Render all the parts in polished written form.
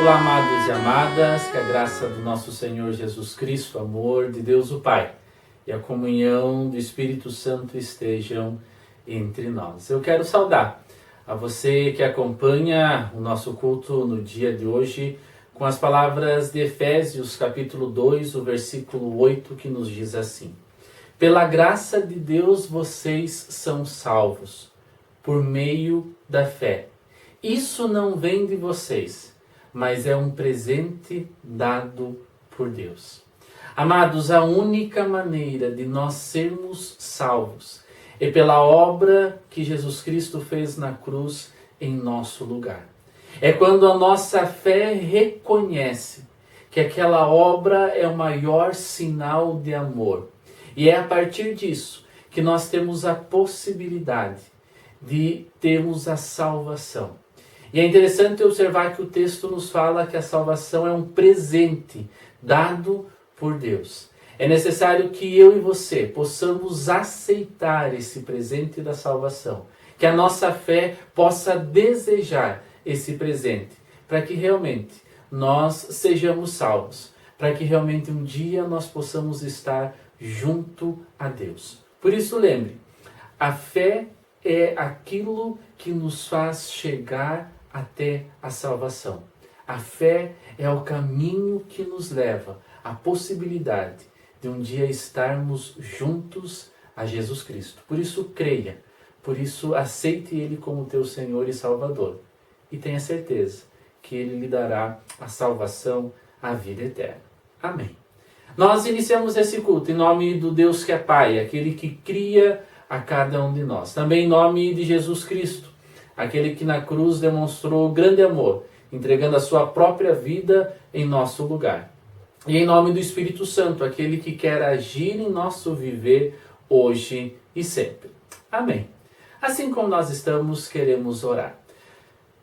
Olá, amados e amadas, que a graça do nosso Senhor Jesus Cristo, o amor de Deus o Pai e a comunhão do Espírito Santo estejam entre nós. Eu quero saudar a você que acompanha o nosso culto no dia de hoje com as palavras de Efésios, capítulo 2, o versículo 8, que nos diz assim: pela graça de Deus vocês são salvos, por meio da fé. Isso não vem de vocês, mas é um presente dado por Deus. Amados, a única maneira de nós sermos salvos é pela obra que Jesus Cristo fez na cruz em nosso lugar. É quando a nossa fé reconhece que aquela obra é o maior sinal de amor. E é a partir disso que nós temos a possibilidade de termos a salvação. E é interessante observar que o texto nos fala que a salvação é um presente dado por Deus. É necessário que eu e você possamos aceitar esse presente da salvação, que a nossa fé possa desejar esse presente, para que realmente nós sejamos salvos, para que realmente um dia nós possamos estar junto a Deus. Por isso lembre, a fé é aquilo que nos faz chegar até a salvação. A fé é o caminho que nos leva à possibilidade de um dia estarmos juntos a Jesus Cristo. Por isso creia, por isso aceite Ele como teu Senhor e Salvador. E tenha certeza que Ele lhe dará a salvação, a vida eterna. Amém. Nós iniciamos esse culto em nome do Deus que é Pai, aquele que cria a cada um de nós. Também em nome de Jesus Cristo, aquele que na cruz demonstrou grande amor, entregando a sua própria vida em nosso lugar. E em nome do Espírito Santo, aquele que quer agir em nosso viver hoje e sempre. Amém. Assim como nós estamos, queremos orar.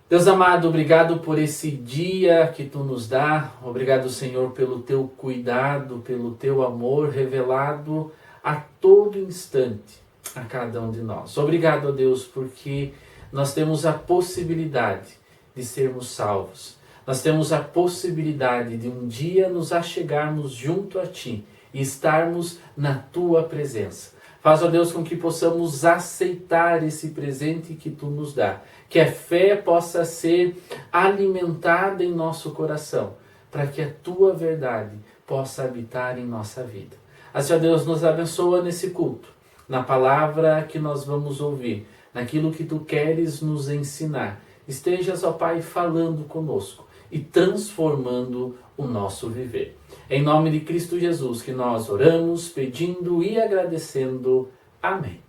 Deus amado, obrigado por esse dia que Tu nos dá. Obrigado, Senhor, pelo Teu cuidado, pelo Teu amor revelado a todo instante a cada um de nós. Obrigado, a Deus, porque nós temos a possibilidade de sermos salvos. Nós temos a possibilidade de um dia nos achegarmos junto a Ti e estarmos na Tua presença. Faz, ó Deus, com que possamos aceitar esse presente que Tu nos dá. Que a fé possa ser alimentada em nosso coração, para que a Tua verdade possa habitar em nossa vida. Assim, ó Deus, nos abençoa nesse culto, na palavra que nós vamos ouvir, naquilo que Tu queres nos ensinar. Estejas, ó Pai, falando conosco e transformando o nosso viver. Em nome de Cristo Jesus que nós oramos, pedindo e agradecendo. Amém.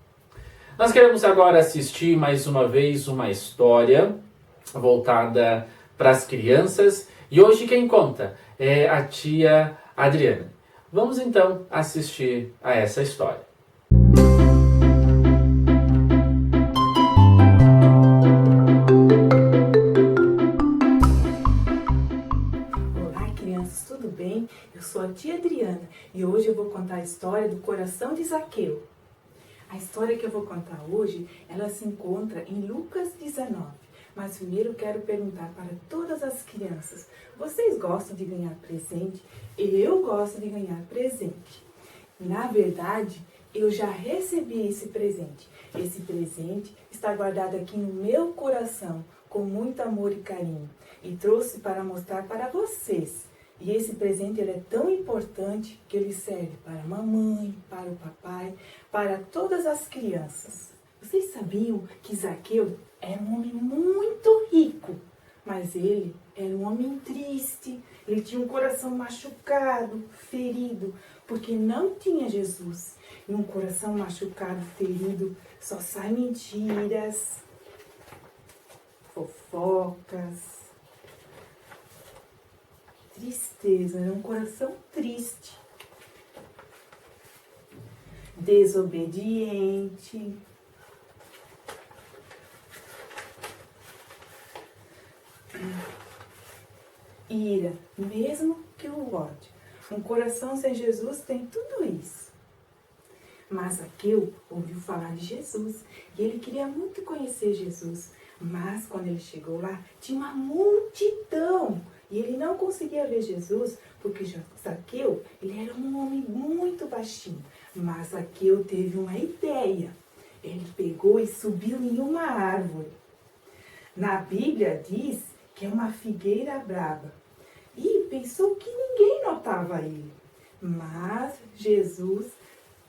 Nós queremos agora assistir mais uma vez uma história voltada para as crianças. E hoje quem conta é a tia Adriana. Vamos então assistir a essa história. Olá, crianças, tudo bem? Eu sou a tia Adriana e hoje eu vou contar a história do coração de Zaqueu. A história que eu vou contar hoje, ela se encontra em Lucas 19. Mas primeiro eu quero perguntar para todas as crianças, vocês gostam de ganhar presente? Eu gosto de ganhar presente. Na verdade, eu já recebi esse presente. Esse presente está guardado aqui no meu coração, com muito amor e carinho. E trouxe para mostrar para vocês. E esse presente ele é tão importante que ele serve para a mamãe, para o papai, para todas as crianças. Vocês sabiam que Zaqueu era um homem muito rico, mas ele era um homem triste. Ele tinha um coração machucado, ferido, porque não tinha Jesus. E um coração machucado, ferido, só sai mentiras, fofocas. Tristeza, é um coração triste, desobediente, ira, mesmo que o ódio. Um coração sem Jesus tem tudo isso. Mas Zaqueu ouviu falar de Jesus e ele queria muito conhecer Jesus. Mas quando ele chegou lá, tinha uma multidão E ele não conseguia ver Jesus, porque Zaqueu, ele era um homem muito baixinho. Mas Zaqueu teve uma ideia. Ele pegou e subiu em uma árvore. Na Bíblia diz que é uma figueira brava. E pensou que ninguém notava ele. Mas Jesus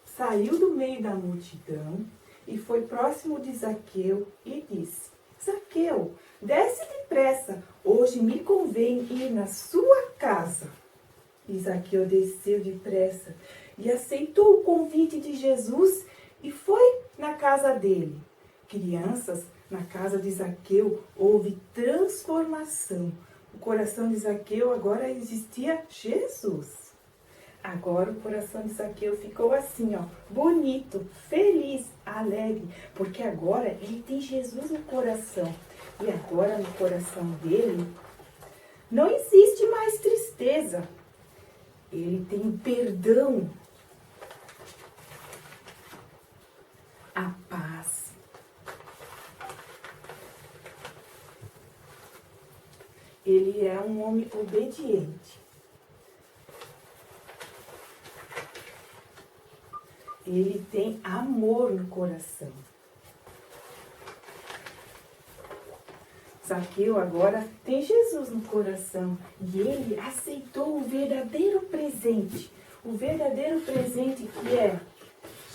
saiu do meio da multidão e foi próximo de Zaqueu e disse: Zaqueu, desce depressa, hoje me convém ir na sua casa. E Zaqueu desceu depressa e aceitou o convite de Jesus e foi na casa dele. Crianças, na casa de Zaqueu houve transformação. O coração de Zaqueu agora existia Jesus. Agora o coração de Zaqueu ficou assim, ó, bonito, feliz, alegre, porque agora ele tem Jesus no coração. E agora no coração dele não existe mais tristeza. Ele tem o perdão, a paz. Ele é um homem obediente. Ele tem amor no coração. Zaqueu agora tem Jesus no coração e ele aceitou o verdadeiro presente. O verdadeiro presente que é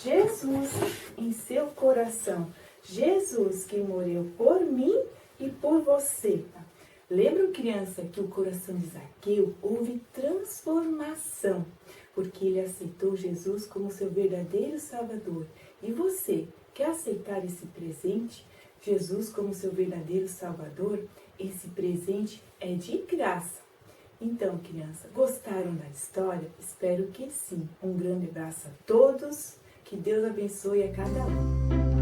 Jesus em seu coração. Jesus que morreu por mim e por você. Lembram, criança, que o coração de Zaqueu houve transformação, porque ele aceitou Jesus como seu verdadeiro Salvador. E você, quer aceitar esse presente? Jesus como seu verdadeiro Salvador? Esse presente é de graça. Então, criança, gostaram da história? Espero que sim. Um grande abraço a todos. Que Deus abençoe a cada um.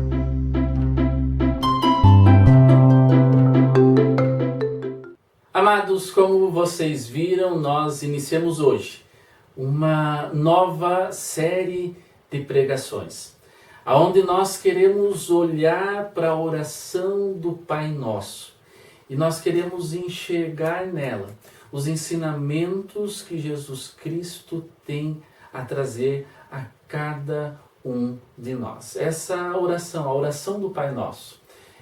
Amados, como vocês viram, nós iniciamos hoje uma nova série de pregações, onde nós queremos olhar para a oração do Pai Nosso e nós queremos enxergar nela os ensinamentos que Jesus Cristo tem a trazer a cada um de nós. Essa oração, a oração do Pai Nosso,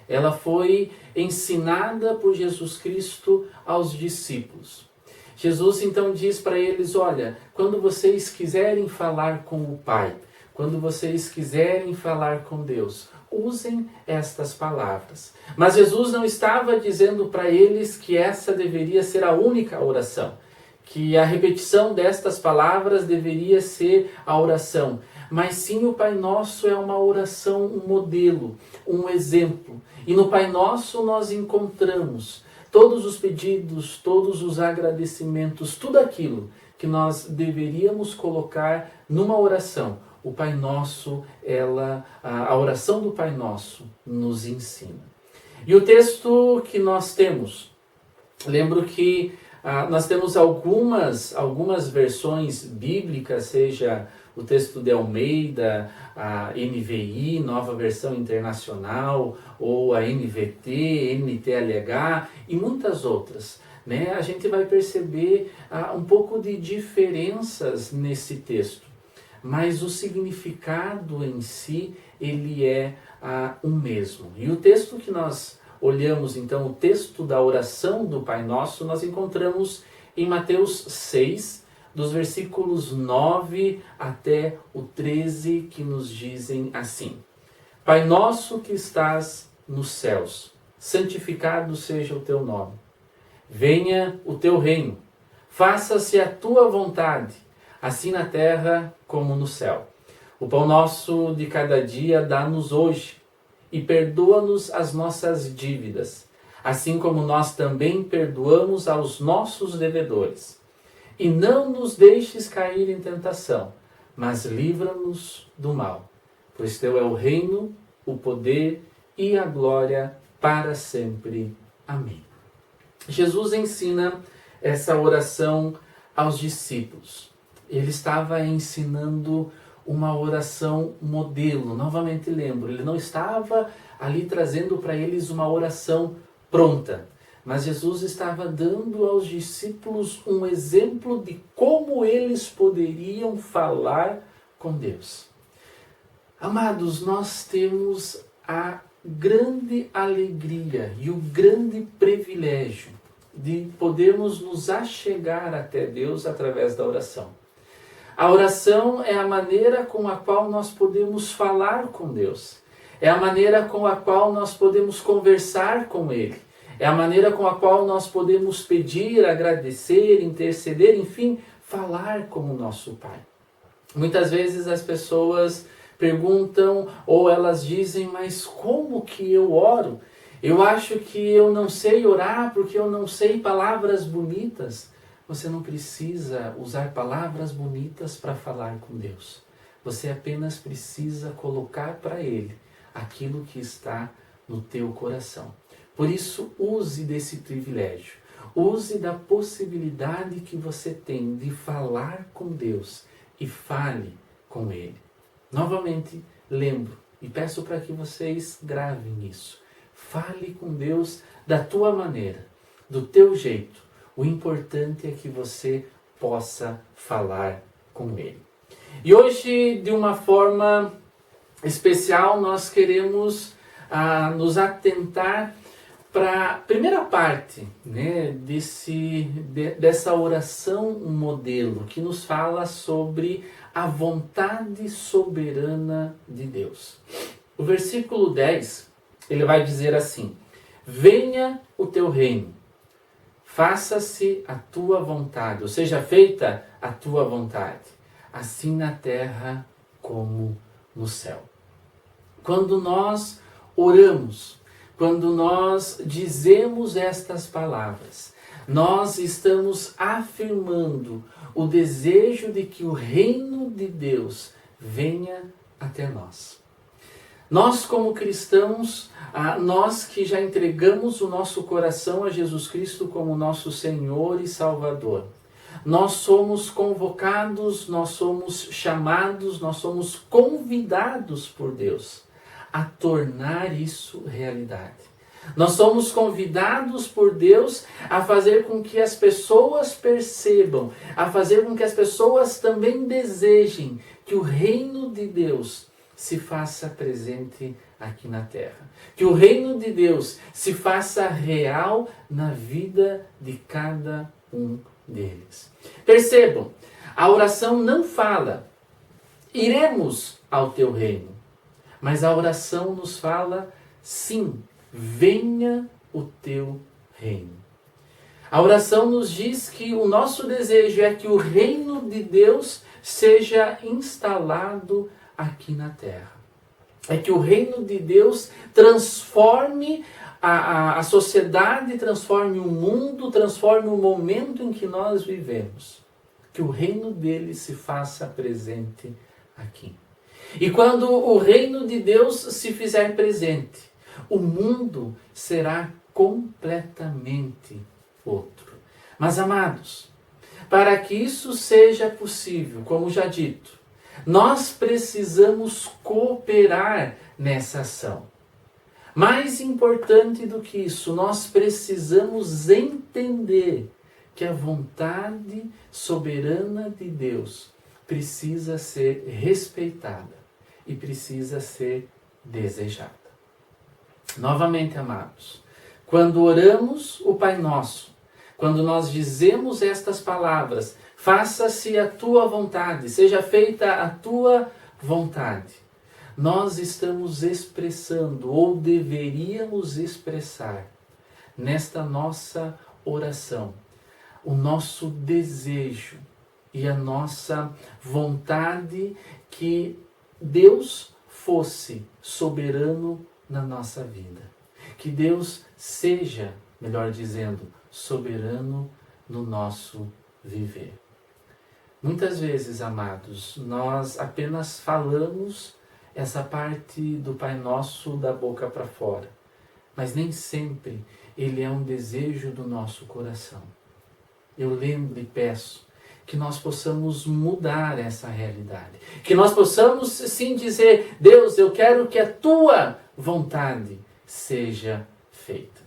ela foi ensinada por Jesus Cristo aos discípulos. Jesus então diz para eles: olha, quando vocês quiserem falar com o Pai, quando vocês quiserem falar com Deus, usem estas palavras. Mas Jesus não estava dizendo para eles que essa deveria ser a única oração, que a repetição destas palavras deveria ser a oração. Mas sim, o Pai Nosso é uma oração, um modelo, um exemplo. E no Pai Nosso nós encontramos todos os pedidos, todos os agradecimentos, tudo aquilo que nós deveríamos colocar numa oração. O Pai Nosso, a oração do Pai Nosso nos ensina. E o texto que nós temos, lembro que nós temos algumas versões bíblicas, seja o texto de Almeida, a NVI, Nova Versão Internacional, ou a NVT, NTLH e muitas outras, né? A gente vai perceber um pouco de diferenças nesse texto, mas o significado em si, ele é o mesmo. E o texto que nós olhamos, então, o texto da oração do Pai Nosso, nós encontramos em Mateus 6, dos versículos 9 até o 13, que nos dizem assim: Pai nosso que estás nos céus, santificado seja o teu nome. Venha o teu reino, faça-se a tua vontade, assim na terra como no céu. O pão nosso de cada dia dá-nos hoje, e perdoa-nos as nossas dívidas, assim como nós também perdoamos aos nossos devedores. E não nos deixes cair em tentação, mas livra-nos do mal. Pois teu é o reino, o poder e a glória para sempre. Amém. Jesus ensina essa oração aos discípulos. Ele estava ensinando uma oração modelo. Novamente lembro, ele não estava ali trazendo para eles uma oração pronta. mas Jesus estava dando aos discípulos um exemplo de como eles poderiam falar com Deus. Amados, nós temos a grande alegria e o grande privilégio de podermos nos achegar até Deus através da oração. A oração é a maneira com a qual nós podemos falar com Deus. É a maneira com a qual nós podemos conversar com Ele. É a maneira com a qual nós podemos pedir, agradecer, interceder, enfim, falar com o nosso Pai. Muitas vezes as pessoas perguntam ou elas dizem, mas como que eu oro? Eu acho que eu não sei orar porque eu não sei palavras bonitas. Você não precisa usar palavras bonitas para falar com Deus. Você apenas precisa colocar para Ele aquilo que está no teu coração. Por isso, use desse privilégio. Use da possibilidade que você tem de falar com Deus e fale com Ele. Novamente, lembro e peço para que vocês gravem isso. Fale com Deus da tua maneira, do teu jeito. O importante é que você possa falar com Ele. E hoje, de uma forma especial, nós queremos nos atentar para a primeira parte, né, dessa oração modelo, que nos fala sobre a vontade soberana de Deus. O versículo 10, ele vai dizer assim: venha o teu reino, faça-se a tua vontade, ou seja, feita a tua vontade, assim na terra como no céu. Quando nós oramos, quando nós dizemos estas palavras, nós estamos afirmando o desejo de que o reino de Deus venha até nós. Nós, como cristãos, nós que já entregamos o nosso coração a Jesus Cristo como nosso Senhor e Salvador, nós somos convocados, nós somos chamados, nós somos convidados por Deus a tornar isso realidade. Nós somos convidados por Deus a fazer com que as pessoas percebam, a fazer com que as pessoas também desejem que o reino de Deus se faça presente aqui na terra. Que o reino de Deus se faça real na vida de cada um deles. Percebam, a oração não fala, iremos ao teu reino. Mas a oração nos fala, sim, venha o teu reino. A oração nos diz que o nosso desejo é que o reino de Deus seja instalado aqui na terra. É que o reino de Deus transforme a sociedade, transforme o mundo, transforme o momento em que nós vivemos. Que o reino dele se faça presente aqui. E quando o reino de Deus se fizer presente, o mundo será completamente outro. Mas, amados, para que isso seja possível, como já dito, nós precisamos cooperar nessa ação. Mais importante do que isso, nós precisamos entender que a vontade soberana de Deus precisa ser respeitada e precisa ser desejada. Novamente, amados, quando oramos o Pai Nosso, quando nós dizemos estas palavras, faça-se a tua vontade, seja feita a tua vontade, nós estamos expressando, ou deveríamos expressar, nesta nossa oração, o nosso desejo e a nossa vontade que Deus fosse soberano na nossa vida. Que Deus seja, melhor dizendo, soberano no nosso viver. Muitas vezes, amados, nós apenas falamos essa parte do Pai Nosso da boca para fora, mas nem sempre ele é um desejo do nosso coração. Eu lembro e peço que nós possamos mudar essa realidade. Que nós possamos sim dizer, Deus, eu quero que a tua vontade seja feita.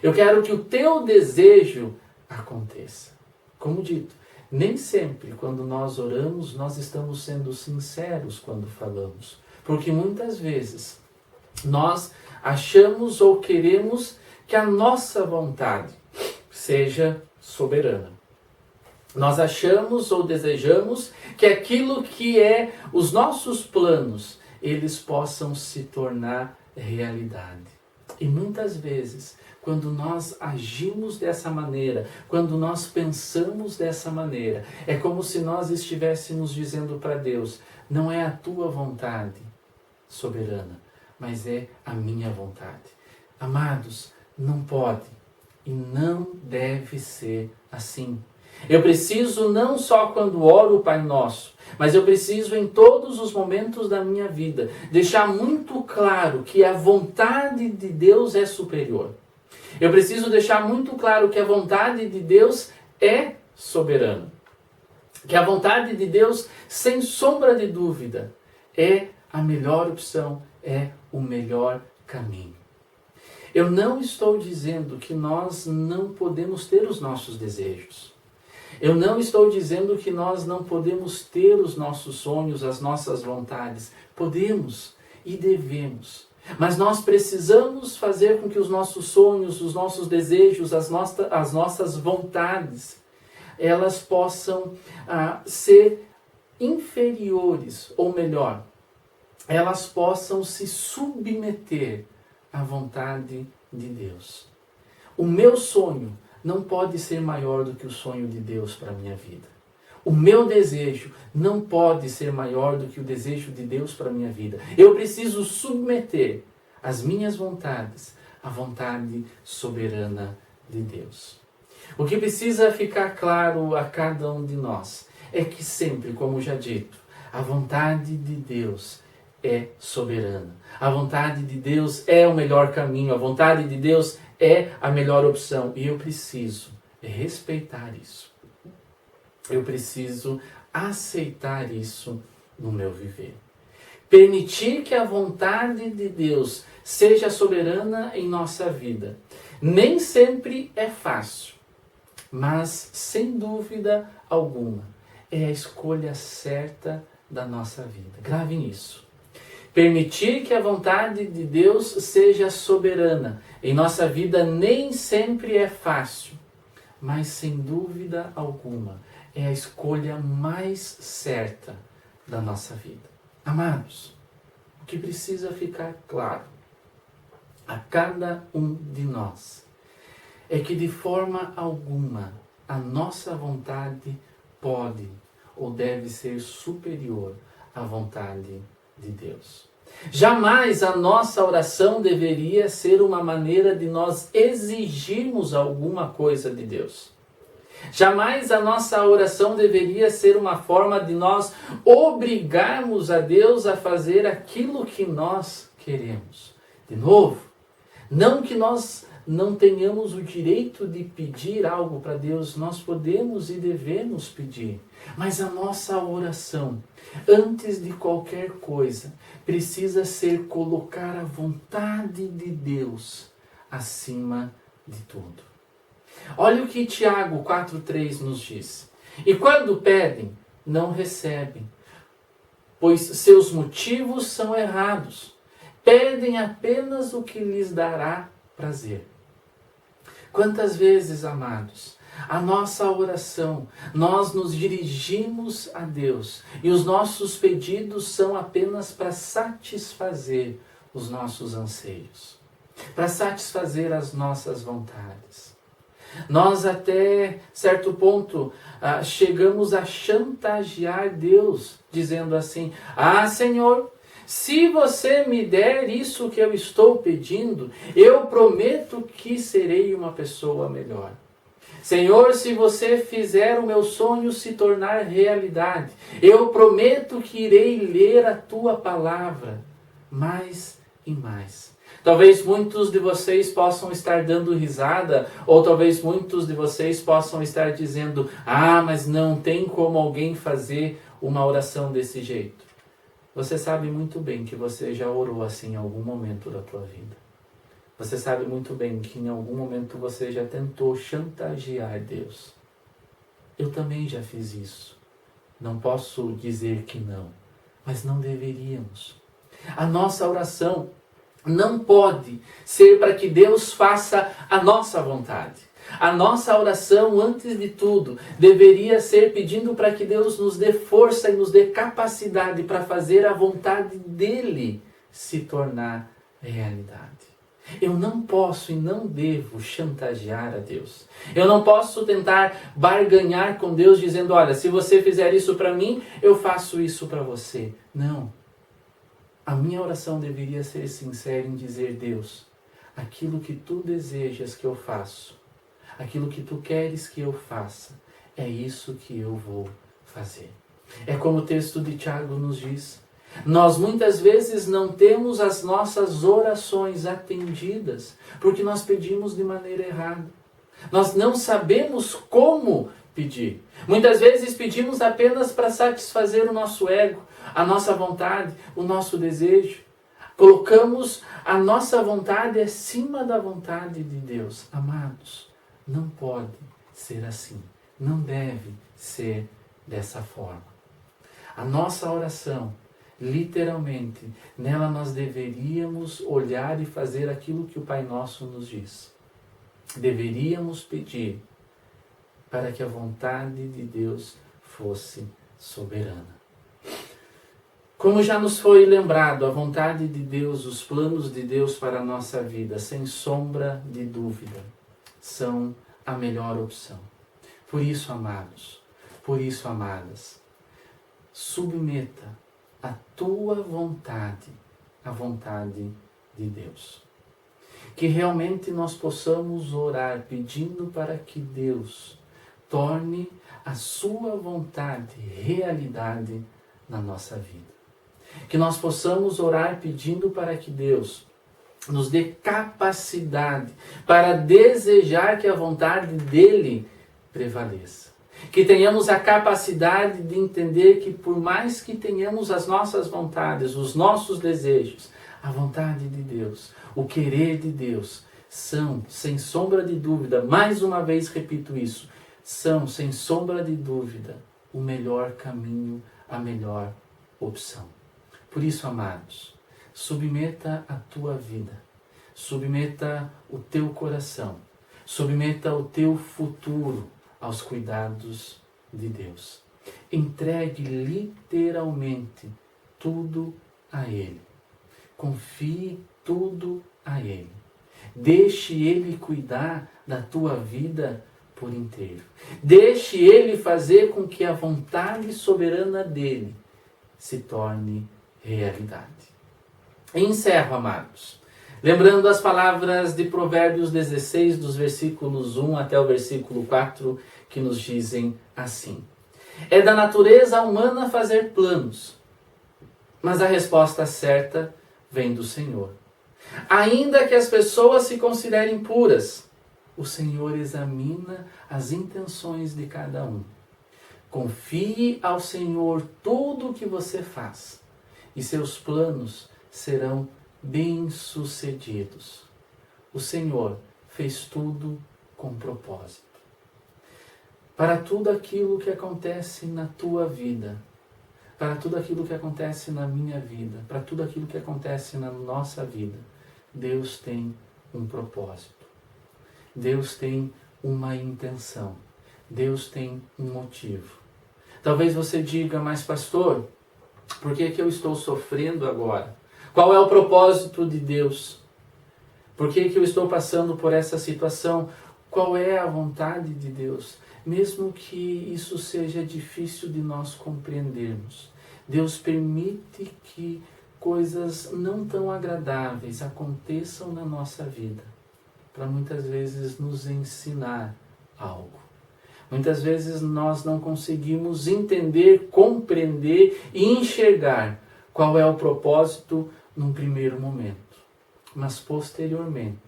Eu quero que o teu desejo aconteça. Como dito, nem sempre quando nós oramos, nós estamos sendo sinceros quando falamos. Porque muitas vezes nós achamos ou queremos que a nossa vontade seja soberana. Nós achamos ou desejamos que aquilo que é os nossos planos, eles possam se tornar realidade. E muitas vezes, quando nós agimos dessa maneira, quando nós pensamos dessa maneira, é como se nós estivéssemos dizendo para Deus, não é a tua vontade soberana, mas é a minha vontade. Amados, não pode e não deve ser assim. Eu preciso não só quando oro o Pai Nosso, mas eu preciso em todos os momentos da minha vida deixar muito claro que a vontade de Deus é superior. Eu preciso deixar muito claro que a vontade de Deus é soberana. Que a vontade de Deus, sem sombra de dúvida, é a melhor opção, é o melhor caminho. Eu não estou dizendo que nós não podemos ter os nossos desejos. Eu não estou dizendo que nós não podemos ter os nossos sonhos, as nossas vontades. Podemos e devemos. Mas nós precisamos fazer com que os nossos sonhos, os nossos desejos, as nossas vontades, elas possam ser inferiores, ou melhor, elas possam se submeter à vontade de Deus. O meu sonho não pode ser maior do que o sonho de Deus para a minha vida. O meu desejo não pode ser maior do que o desejo de Deus para a minha vida. Eu preciso submeter as minhas vontades à vontade soberana de Deus. O que precisa ficar claro a cada um de nós é que sempre, como já dito, a vontade de Deus é soberana. A vontade de Deus é o melhor caminho. A vontade de Deus é a melhor opção. E eu preciso respeitar isso. Eu preciso aceitar isso no meu viver. Permitir que a vontade de Deus seja soberana em nossa vida. Nem sempre é fácil, mas sem dúvida alguma é a escolha certa da nossa vida. Gravem isso. Permitir que a vontade de Deus seja soberana em nossa vida nem sempre é fácil, mas sem dúvida alguma é a escolha mais certa da nossa vida. Amados, o que precisa ficar claro a cada um de nós é que de forma alguma a nossa vontade pode ou deve ser superior à vontade de Deus. Jamais a nossa oração deveria ser uma maneira de nós exigirmos alguma coisa de Deus. Jamais a nossa oração deveria ser uma forma de nós obrigarmos a Deus a fazer aquilo que nós queremos. De novo, não que nós não tenhamos o direito de pedir algo para Deus, nós podemos e devemos pedir. Mas a nossa oração, antes de qualquer coisa, precisa ser colocar a vontade de Deus acima de tudo. Olha o que Tiago 4,3 nos diz. E quando pedem, não recebem, pois seus motivos são errados. Pedem apenas o que lhes dará prazer. Quantas vezes, amados, a nossa oração, nós nos dirigimos a Deus e os nossos pedidos são apenas para satisfazer os nossos anseios, para satisfazer as nossas vontades. Nós até certo ponto chegamos a chantagear Deus, dizendo assim, Senhor, se você me der isso que eu estou pedindo, eu prometo que serei uma pessoa melhor. Senhor, se você fizer o meu sonho se tornar realidade, eu prometo que irei ler a tua palavra mais e mais. Talvez muitos de vocês possam estar dando risada, ou talvez muitos de vocês possam estar dizendo, mas não tem como alguém fazer uma oração desse jeito. Você sabe muito bem que você já orou assim em algum momento da tua vida. Você sabe muito bem que em algum momento você já tentou chantagear Deus. Eu também já fiz isso. Não posso dizer que não, mas não deveríamos. A nossa oração não pode ser para que Deus faça a nossa vontade. A nossa oração, antes de tudo, deveria ser pedindo para que Deus nos dê força e nos dê capacidade para fazer a vontade dEle se tornar realidade. Eu não posso e não devo chantagear a Deus. Eu não posso tentar barganhar com Deus dizendo, olha, se você fizer isso para mim, eu faço isso para você. Não. A minha oração deveria ser sincera em dizer, Deus, aquilo que tu desejas que eu faço, aquilo que tu queres que eu faça, é isso que eu vou fazer. É como o texto de Tiago nos diz. Nós muitas vezes não temos as nossas orações atendidas porque nós pedimos de maneira errada. Nós não sabemos como pedir. Muitas vezes pedimos apenas para satisfazer o nosso ego, a nossa vontade, o nosso desejo. Colocamos a nossa vontade acima da vontade de Deus. Amados, não pode ser assim. Não deve ser dessa forma. A nossa oração, literalmente, nela nós deveríamos olhar e fazer aquilo que o Pai Nosso nos diz. Deveríamos pedir para que a vontade de Deus fosse soberana. Como já nos foi lembrado, a vontade de Deus, os planos de Deus para a nossa vida, sem sombra de dúvida, são a melhor opção. Por isso, amados, por isso, amadas, submeta a tua vontade à vontade de Deus. Que realmente nós possamos orar pedindo para que Deus torne a sua vontade realidade na nossa vida. Que nós possamos orar pedindo para que Deus nos dê capacidade para desejar que a vontade dEle prevaleça. Que tenhamos a capacidade de entender que por mais que tenhamos as nossas vontades, os nossos desejos, a vontade de Deus, o querer de Deus, são, sem sombra de dúvida, mais uma vez repito isso, são, sem sombra de dúvida, o melhor caminho, a melhor opção. Por isso, amados, submeta a tua vida, submeta o teu coração, submeta o teu futuro aos cuidados de Deus. Entregue literalmente tudo a Ele. Confie tudo a Ele. Deixe Ele cuidar da tua vida por inteiro. Deixe Ele fazer com que a vontade soberana dEle se torne realidade. E encerro, amados, lembrando as palavras de Provérbios 16, dos versículos 1 até o versículo 4, que nos dizem assim: é da natureza humana fazer planos, mas a resposta certa vem do Senhor. Ainda que as pessoas se considerem puras, o Senhor examina as intenções de cada um. Confie ao Senhor tudo o que você faz, e seus planos serão bem-sucedidos. O Senhor fez tudo com propósito. Para tudo aquilo que acontece na tua vida, para tudo aquilo que acontece na minha vida, para tudo aquilo que acontece na nossa vida, Deus tem um propósito. Deus tem uma intenção. Deus tem um motivo. Talvez você diga, mas pastor, por que eu estou sofrendo agora? Qual é o propósito de Deus? Por que eu estou passando por essa situação? Qual é a vontade de Deus? Mesmo que isso seja difícil de nós compreendermos, Deus permite que coisas não tão agradáveis aconteçam na nossa vida, para muitas vezes nos ensinar algo. Muitas vezes nós não conseguimos entender, compreender e enxergar qual é o propósito num primeiro momento. Mas posteriormente,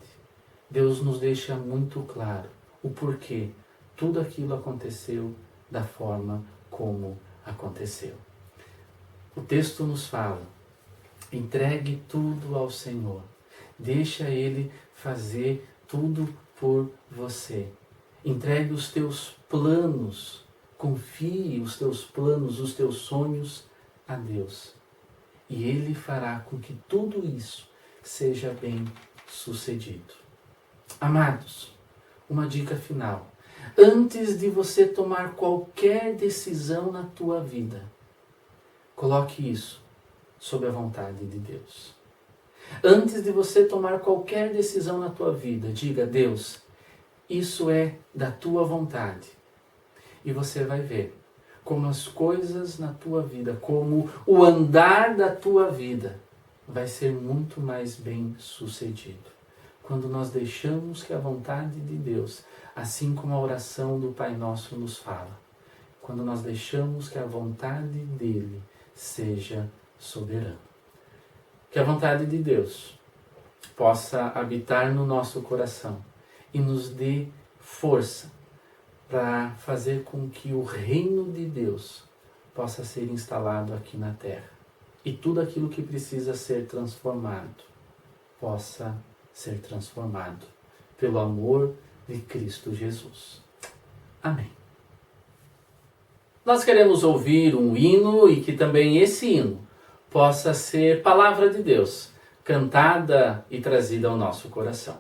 Deus nos deixa muito claro o porquê tudo aquilo aconteceu da forma como aconteceu. O texto nos fala: entregue tudo ao Senhor. Deixa Ele fazer tudo por você. Entregue os teus planos, confie os teus planos, os teus sonhos a Deus. E Ele fará com que tudo isso seja bem sucedido. Amados, uma dica final. Antes de você tomar qualquer decisão na tua vida, coloque isso sob a vontade de Deus. Antes de você tomar qualquer decisão na tua vida, diga: Deus, isso é da tua vontade. E você vai ver como as coisas na tua vida, como o andar da tua vida vai ser muito mais bem sucedido. Quando nós deixamos que a vontade de Deus, assim como a oração do Pai Nosso nos fala, quando nós deixamos que a vontade dele seja soberana. Que a vontade de Deus possa habitar no nosso coração e nos dê força para fazer com que o reino de Deus possa ser instalado aqui na terra. E tudo aquilo que precisa ser transformado possa ser transformado pelo amor de Cristo Jesus. Amém. Nós queremos ouvir um hino e que também esse hino possa ser palavra de Deus, cantada e trazida ao nosso coração.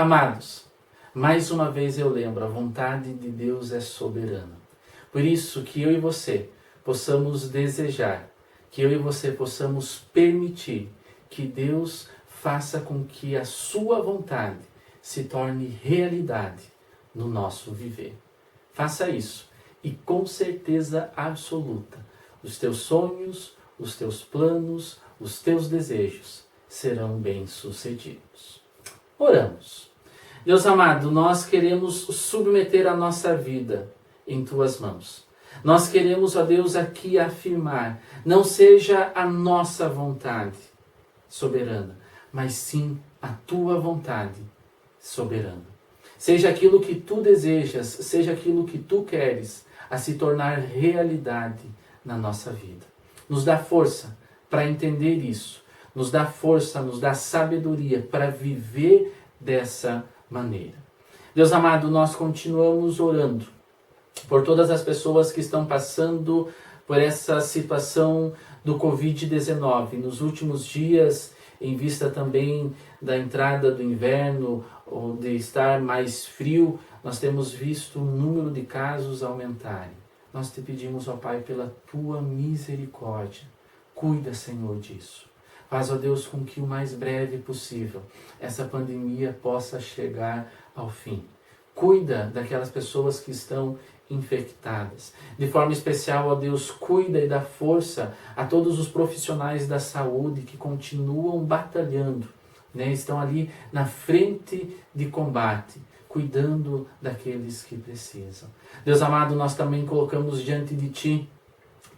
Amados, mais uma vez eu lembro, a vontade de Deus é soberana. Por isso que eu e você possamos desejar, que eu e você possamos permitir que Deus faça com que a sua vontade se torne realidade no nosso viver. Faça isso e com certeza absoluta, os teus sonhos, os teus planos, os teus desejos serão bem-sucedidos. Oramos. Deus amado, nós queremos submeter a nossa vida em tuas mãos. Nós queremos, ó Deus, aqui afirmar, não seja a nossa vontade soberana, mas sim a tua vontade soberana. Seja aquilo que tu desejas, seja aquilo que tu queres, a se tornar realidade na nossa vida. Nos dá força para entender isso. Nos dá força, nos dá sabedoria para viver dessa maneira. Deus amado, nós continuamos orando por todas as pessoas que estão passando por essa situação do Covid-19. Nos últimos dias, em vista também da entrada do inverno, ou de estar mais frio, nós temos visto o número de casos aumentarem. Nós te pedimos, ó Pai, pela tua misericórdia, cuida, Senhor, disso. Faz, ó Deus, com que o mais breve possível essa pandemia possa chegar ao fim. Cuida daquelas pessoas que estão infectadas. De forma especial, ó Deus, cuida e dá força a todos os profissionais da saúde que continuam batalhando, né? Estão ali na frente de combate, cuidando daqueles que precisam. Deus amado, nós também colocamos diante de Ti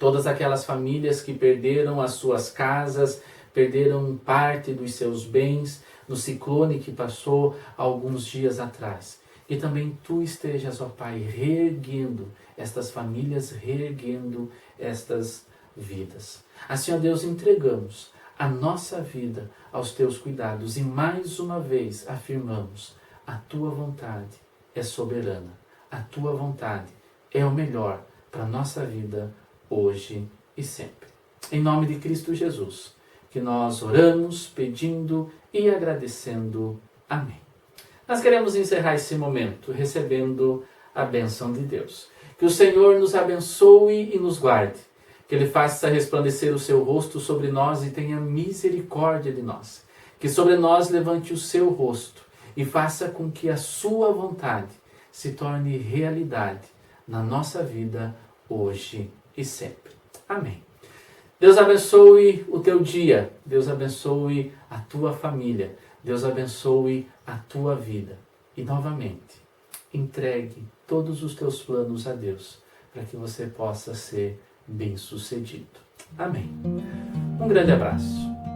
todas aquelas famílias que perderam as suas casas, perderam parte dos seus bens no ciclone que passou alguns dias atrás. Que também Tu estejas, ó Pai, reerguendo estas famílias, reerguendo estas vidas. Assim, ó Deus, entregamos a nossa vida aos Teus cuidados e mais uma vez afirmamos: a Tua vontade é soberana, a Tua vontade é o melhor para a nossa vida hoje e sempre. Em nome de Cristo Jesus, que nós oramos, pedindo e agradecendo. Amém. Nós queremos encerrar esse momento recebendo a bênção de Deus. Que o Senhor nos abençoe e nos guarde. Que Ele faça resplandecer o seu rosto sobre nós e tenha misericórdia de nós. Que sobre nós levante o seu rosto e faça com que a sua vontade se torne realidade na nossa vida hoje e sempre. Amém. Deus abençoe o teu dia. Deus abençoe a tua família. Deus abençoe a tua vida. E novamente, entregue todos os teus planos a Deus, para que você possa ser bem-sucedido. Amém. Um grande abraço.